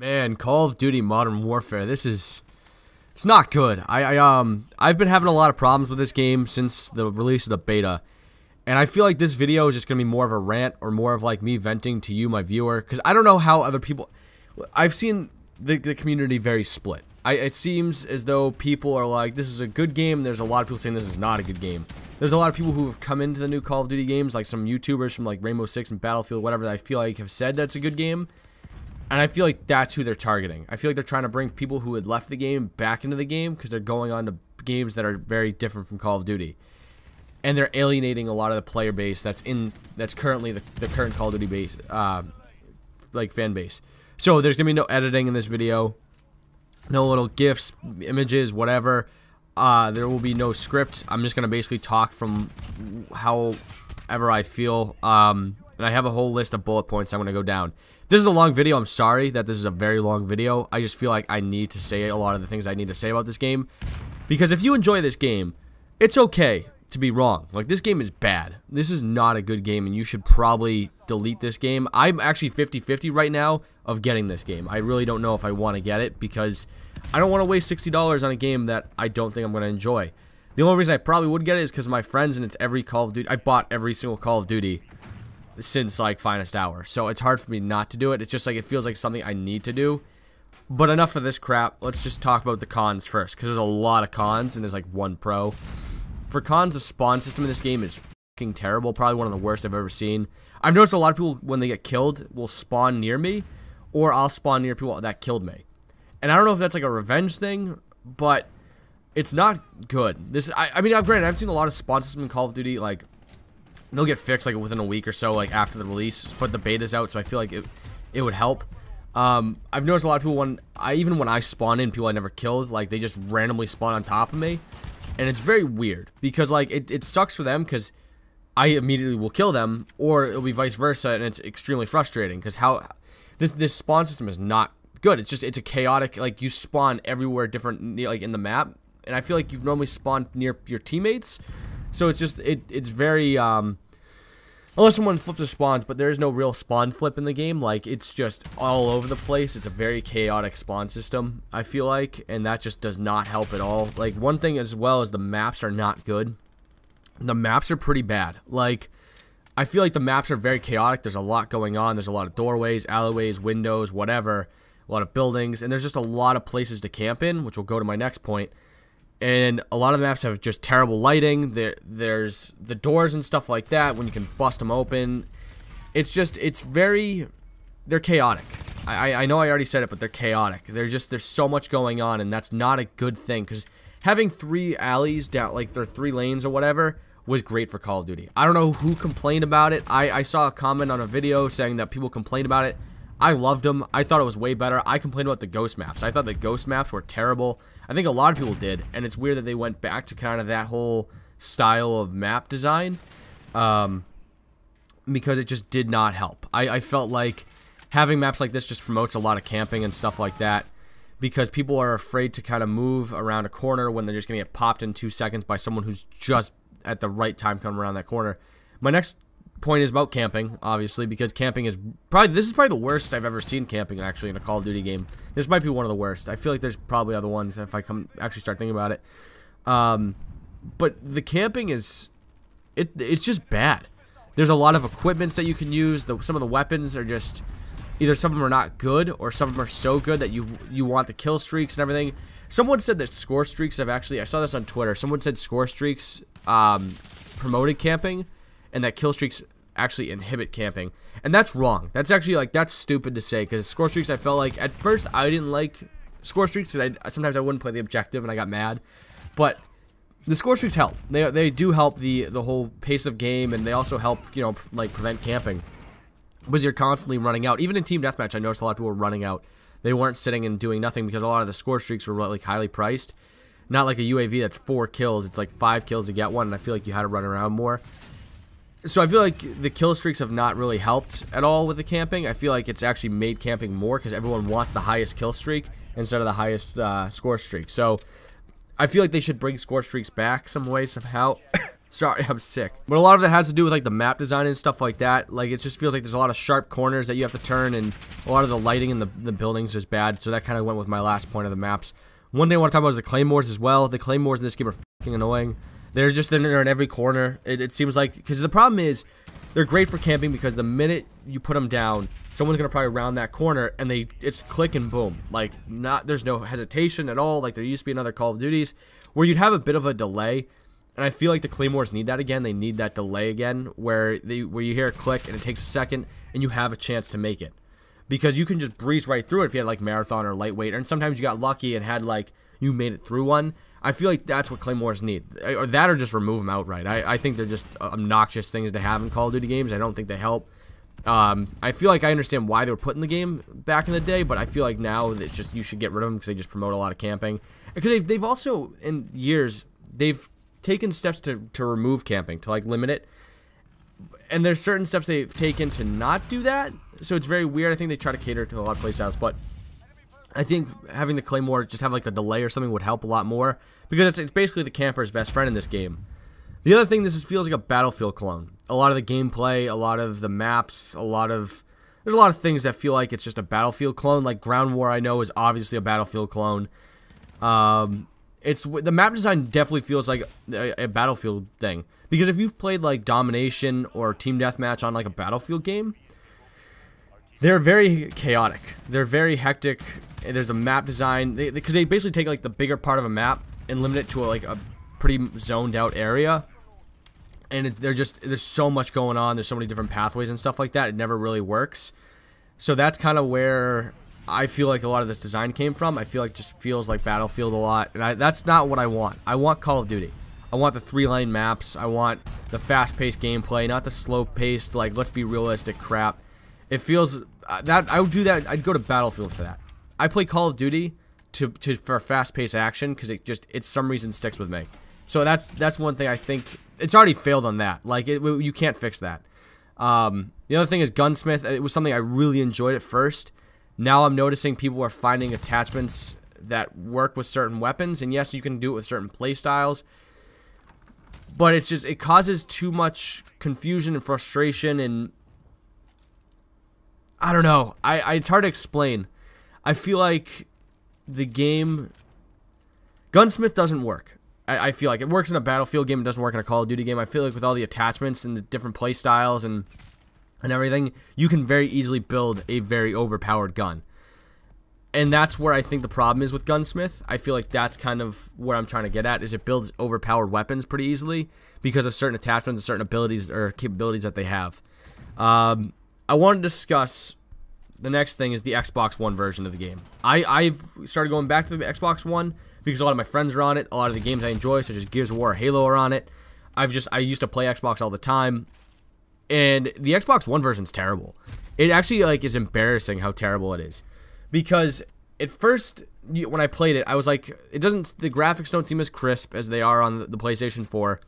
Man, Call of Duty Modern Warfare. It's not good. I've been having a lot of problems with this game since the release of the beta. And I feel like this video is just going to be more of a rant or more of like me venting to you, my viewer, cuz I don't know how other people I've seen the community very split. It seems as though people are like, this is a good game. There's a lot of people saying this is not a good game. There's a lot of people who have come into the new Call of Duty games, like some YouTubers from like Rainbow Six and Battlefield, whatever, that I feel like have said that's a good game. And I feel like that's who they're targeting. I feel like they're trying to bring people who had left the game back into the game because they're going on to games that are very different from Call of Duty. And they're alienating a lot of the player base that's currently the current Call of Duty base, like fan base. So there's gonna be no editing in this video, no little GIFs, images, whatever. There will be no script. I'm just gonna basically talk from however I feel. And I have a whole list of bullet points I'm gonna go down. This is a long video. I'm sorry that this is a very long video. I just feel like I need to say a lot of the things I need to say about this game, because if you enjoy this game, it's okay to be wrong. Like, this game is bad. This is not a good game, and you should probably delete this game. I'm actually 50-50 right now of getting this game. I really don't know if I want to get it, because I don't want to waste $60 on a game that I don't think I'm going to enjoy. The only reason I probably would get it is because of my friends, and it's every Call of Duty. I bought every single Call of Duty since like Finest Hour, so it's hard for me not to do it. It's just like it feels like something I need to do. But enough of this crap. Let's just talk about the cons first, because there's a lot of cons and there's like one pro. For cons, the spawn system in this game is fucking terrible. Probably one of the worst I've ever seen. I've noticed a lot of people, when they get killed, will spawn near me, or I'll spawn near people that killed me. And I don't know if that's like a revenge thing, but it's not good. I mean, granted, I've seen a lot of spawn system in Call of Duty, like, they'll get fixed like within a week or so, like after the release. Just put the betas out, so I feel like it would help. I've noticed a lot of people even when I spawn in people I never killed, like they just randomly spawn on top of me, and it's very weird because like it sucks for them because I immediately will kill them, or it'll be vice versa, and it's extremely frustrating because how this spawn system is not good. It's a chaotic, like you spawn everywhere different, like in the map, and I feel like you've normally spawned near your teammates. So it's just, it's very, unless someone flips the spawns, but there is no real spawn flip in the game. Like, it's just all over the place. It's a very chaotic spawn system, I feel like, and that just does not help at all. Like, one thing as well is the maps are not good. The maps are pretty bad. Like, I feel like the maps are very chaotic. There's a lot going on. There's a lot of doorways, alleyways, windows, whatever, a lot of buildings, and there's just a lot of places to camp in, which will go to my next point. And a lot of the maps have just terrible lighting. There's the doors and stuff like that when you can bust them open. It's they're chaotic. I know I already said it, but they're chaotic. There's so much going on, and that's not a good thing, because having 3 alleys down, like there are 3 lanes or whatever, was great for Call of Duty. I don't know who complained about it. I saw a comment on a video saying that people complained about it. I loved them. I thought it was way better. I complained about the ghost maps. I thought the ghost maps were terrible. I think a lot of people did, and it's weird that they went back to kind of that whole style of map design, because it just did not help. I felt like having maps like this just promotes a lot of camping and stuff like that, because people are afraid to kind of move around a corner when they're just going to get popped in 2 seconds by someone who's just at the right time coming around that corner. My next point is about camping, obviously, because camping is this is probably the worst I've ever seen camping actually in a Call of Duty game. This might be one of the worst. I feel like there's probably other ones if I actually start thinking about it. But the camping it's just bad. There's a lot of equipments that you can use. Some of the weapons are just either some of them are not good, or some of them are so good that you want the kill streaks and everything. Someone said that score streaks I saw this on Twitter. Someone said score streaks promoted camping, and that kill streaks actually inhibit camping, and that's wrong. That's actually like, that's stupid to say, because score streaks, I felt like at first I didn't like score streaks because sometimes I wouldn't play the objective and I got mad, but the score streaks help. They do help the whole pace of game, and they also help, you know, like prevent camping, because you're constantly running out. Even in team deathmatch, I noticed a lot of people were running out. They weren't sitting and doing nothing because a lot of the score streaks were like highly priced. Not like a UAV that's 4 kills. It's like 5 kills to get one, and I feel like you had to run around more. So I feel like the kill streaks have not really helped at all with the camping. I feel like it's actually made camping more, because everyone wants the highest kill streak instead of the highest score streak. So I feel like they should bring score streaks back some way, somehow. Sorry, I'm sick. But a lot of it has to do with like the map design and stuff like that. Like, it just feels like there's a lot of sharp corners that you have to turn, and a lot of the lighting in the buildings is bad. So that kind of went with my last point of the maps. One thing I want to talk about is the claymores as well. The claymores in this game are fucking annoying. They're in every corner. It seems like, because the problem is, they're great for camping because the minute you put them down, someone's gonna probably round that corner and it's click and boom. Like, there's no hesitation at all. Like there used to be in other Call of Duties where you'd have a bit of a delay, and I feel like the claymores need that again. They need that delay again, where you hear a click and it takes a second and you have a chance to make it, because you can just breeze right through it if you had like marathon or lightweight, and sometimes you got lucky and had like you made it through one. I feel like that's what claymores need, or just remove them outright. I think they're just obnoxious things to have in Call of Duty games. I don't think they help. I feel like I understand why they were put in the game back in the day, but I feel like now it's just, you should get rid of them because they just promote a lot of camping. Because they've also, in years, they've taken steps to remove camping, to like limit it. And there's certain steps they've taken to not do that, so it's very weird. I think they try to cater to a lot of playstyles, but I think having the claymore just have like a delay or something would help a lot more, because it's basically the camper's best friend in this game. The other thing, feels like a Battlefield clone. A lot of the gameplay, a lot of the maps, there's a lot of things that feel like it's just a Battlefield clone. Like Ground War, I know, is obviously a Battlefield clone. The map design definitely feels like a Battlefield thing, because if you've played like Domination or Team Deathmatch on like a Battlefield game, they're very chaotic. They're very hectic. There's a map design, because they basically take like the bigger part of a map and limit it to like a pretty zoned out area. And there's so much going on. There's so many different pathways and stuff like that. It never really works. So that's kind of where I feel like a lot of this design came from. I feel like it just feels like Battlefield a lot. And that's not what I want. I want Call of Duty. I want the 3-lane maps. I want the fast-paced gameplay, not the slow-paced, like, let's be realistic crap. It feels that I would do that. I'd go to Battlefield for that. I play Call of Duty for fast-paced action because it some reason sticks with me. So that's one thing I think it's already failed on that. Like you can't fix that. The other thing is Gunsmith. It was something I really enjoyed at first. Now I'm noticing people are finding attachments that work with certain weapons, and yes, you can do it with certain play styles. But it causes too much confusion and frustration, and I don't know. It's hard to explain. I feel like the game Gunsmith doesn't work. I feel like it works in a Battlefield game. It doesn't work in a Call of Duty game. I feel like with all the attachments and the different play styles and everything, you can very easily build a very overpowered gun. And that's where I think the problem is with Gunsmith. I feel like that's kind of where I'm trying to get at, is it builds overpowered weapons pretty easily because of certain attachments and certain abilities or capabilities that they have. I want to discuss the next thing is the Xbox One version of the game. I've started going back to the Xbox One because a lot of my friends are on it. A lot of the games I enjoy, such as Gears of War or Halo, are on it. I used to play Xbox all the time, and the Xbox One version's terrible. It actually is embarrassing how terrible it is, because at first when I played it, I was like, the graphics don't seem as crisp as they are on the PlayStation 4.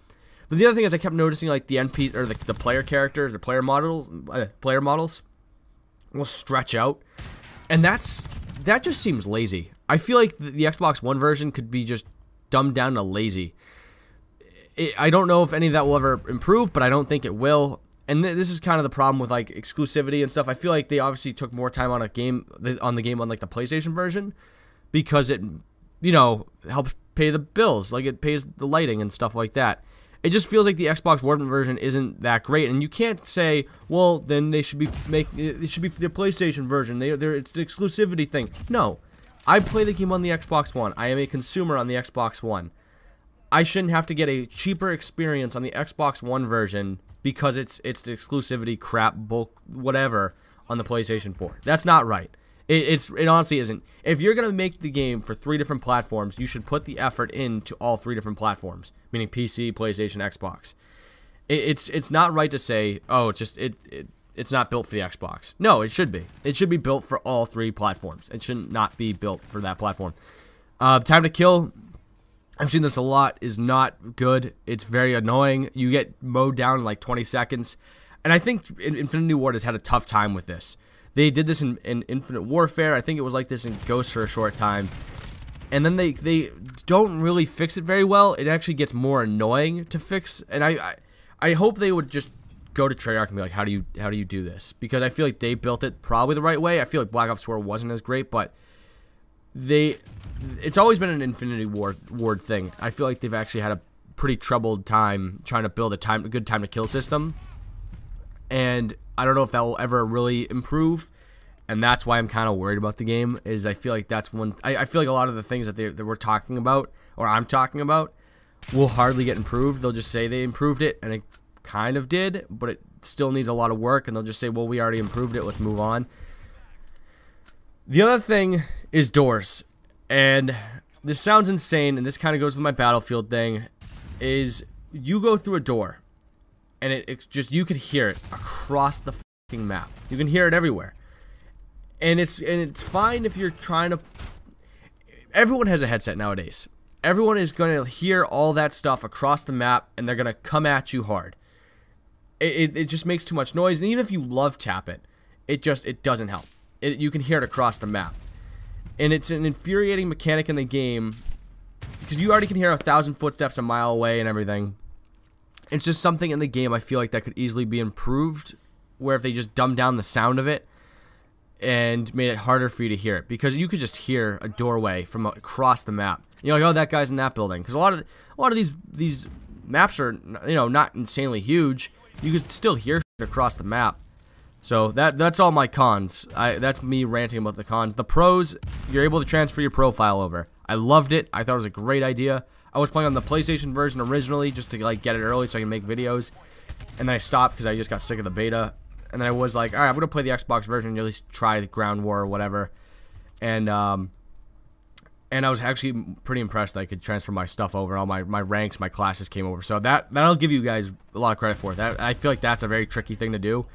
But the other thing is I kept noticing like the NPCs or the player characters, the player models will stretch out, and that just seems lazy. I feel like the Xbox One version could be just dumbed down to lazy. I don't know if any of that will ever improve, but I don't think it will. And this is kind of the problem with like exclusivity and stuff. I feel like they obviously took more time on the game on like the PlayStation version, because it, helps pay the bills, like it pays the lighting and stuff like that. It just feels like the Xbox One version isn't that great, and you can't say, well, then it should be the PlayStation version. It's the exclusivity thing. No, I play the game on the Xbox One. I am a consumer on the Xbox One. I shouldn't have to get a cheaper experience on the Xbox One version because it's the exclusivity crap, bulk, whatever, on the PlayStation 4. That's not right. It honestly isn't. If you're going to make the game for 3 different platforms, you should put the effort into all 3 different platforms, meaning PC, PlayStation, Xbox. It's not right to say, oh, it's not built for the Xbox. No, it should be. It should be built for all 3 platforms. It should not be built for that platform. Time to kill, I've seen this a lot, is not good. It's very annoying. You get mowed down in like 20 seconds. And I think Infinity Ward has had a tough time with this. They did this in Infinite Warfare. I think it was like this in Ghost for a short time. and then they don't really fix it very well. It actually gets more annoying to fix, and I hope they would just go to Treyarch and be like, how do you do this? Because I feel like they built it probably the right way. I feel like Black Ops 4 wasn't as great, but it's always been an Infinity Ward thing. I feel like they've actually had a pretty troubled time trying to build a good time to kill system, and I don't know if that will ever really improve. And that's why I'm kind of worried about the game. Is I feel like that's one. I feel like a lot of the things that we're talking about, or I'm talking about, will hardly get improved. They'll just say they improved it, and it kind of did, but it still needs a lot of work. And they'll just say, well, we already improved it. Let's move on. The other thing is doors, and this sounds insane, and this kind of goes with my Battlefield thing. Is you go through a door, and it's just, you could hear it across the fucking map. You can hear it everywhere. And it's fine if you're trying to... Everyone has a headset nowadays. Everyone is going to hear all that stuff across the map, and they're going to come at you hard. It just makes too much noise, and even if you love tap it, it doesn't help. You can hear it across the map. And it's an infuriating mechanic in the game, because you already can hear 1,000 footsteps a mile away and everything. It's just something in the game I feel like that could easily be improved, where if they just dumb down the sound of it, and made it harder for you to hear it, because you could just hear a doorway from across the map. You're like, oh, that guy's in that building, because a lot of these maps are, you know, not insanely huge. You could still hear shit across the map. So that's all my cons. That's me ranting about the cons. The pros, you're able to transfer your profile over. I loved it. I thought it was a great idea. I was playing on the PlayStation version originally just to like get it early so I can make videos, and then I stopped because I just got sick of the beta. And then I was like, all right, I'm going to play the Xbox version and at least try the Ground War or whatever. And I was actually pretty impressed that I could transfer my stuff over. All my ranks, my classes came over. So that'll give you guys a lot of credit for. That I feel like that's a very tricky thing to do.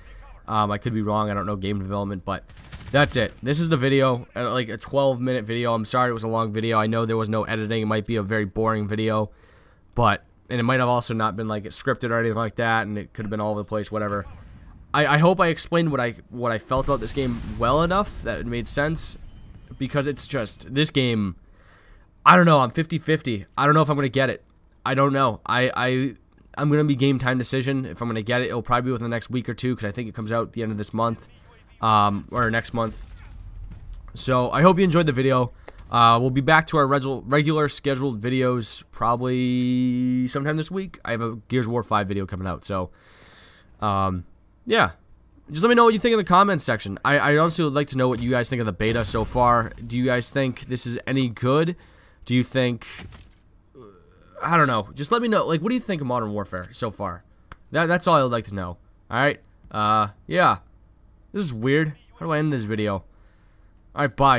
I could be wrong. I don't know game development, but that's it. This is the video, like a 12-minute video. I'm sorry it was a long video. I know there was no editing. It might be a very boring video, and it might have also not been like scripted or anything like that, and it could have been all over the place, whatever. I hope I explained what I felt about this game well enough that it made sense, because it's just, this game, I don't know, I'm 50-50. I don't know if I'm going to get it. I don't know. I'm going to be game time decision. If I'm going to get it, it'll probably be within the next week or two, because I think it comes out at the end of this month, or next month. So I hope you enjoyed the video. We'll be back to our regular scheduled videos probably sometime this week. I have a Gears of War 5 video coming out, so yeah, just let me know what you think in the comments section. I honestly would like to know what you guys think of the beta so far. Do you guys think this is any good? Do you think... I don't know. Just let me know. Like, what do you think of Modern Warfare so far? That's all I would like to know. Alright? Yeah. This is weird. How do I end this video? Alright, bye.